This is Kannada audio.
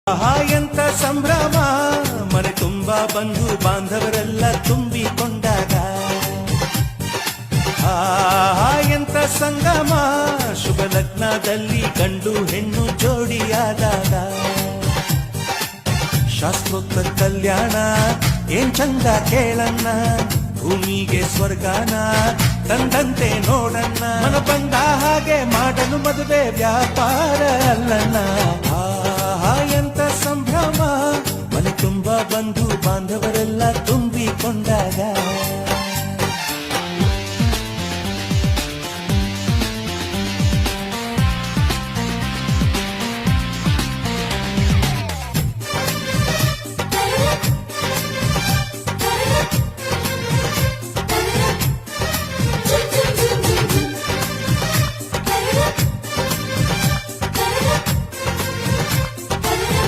ಆಹಾ ಎಂತ ಸಂಭ್ರಮ, ಮನೆ ತುಂಬಾ ಬಂಧು ಬಾಂಧವರೆಲ್ಲ ತುಂಬಿಕೊಂಡಾಗ. ಆಹಾ ಎಂತ ಸಂಗಮ, ಶುಭ ಲಗ್ನದಲ್ಲಿ ಗಂಡು ಹೆಣ್ಣು ಜೋಡಿಯಾದಾಗ. ಶಾಸ್ತ್ರೋಕ್ತ ಕಲ್ಯಾಣ ಏನ್ ಚಂದ ಕೇಳಣ್ಣ, ಭೂಮಿಗೆ ಸ್ವರ್ಗಾನ ತಂದಂತೆ ನೋಡಣ್ಣ. ಮನ ಬಂದ ಹಾಗೆ ಮಾಡಲು ಮದುವೆ ವ್ಯಾಪಾರ ಅಲ್ಲಣ್ಣ.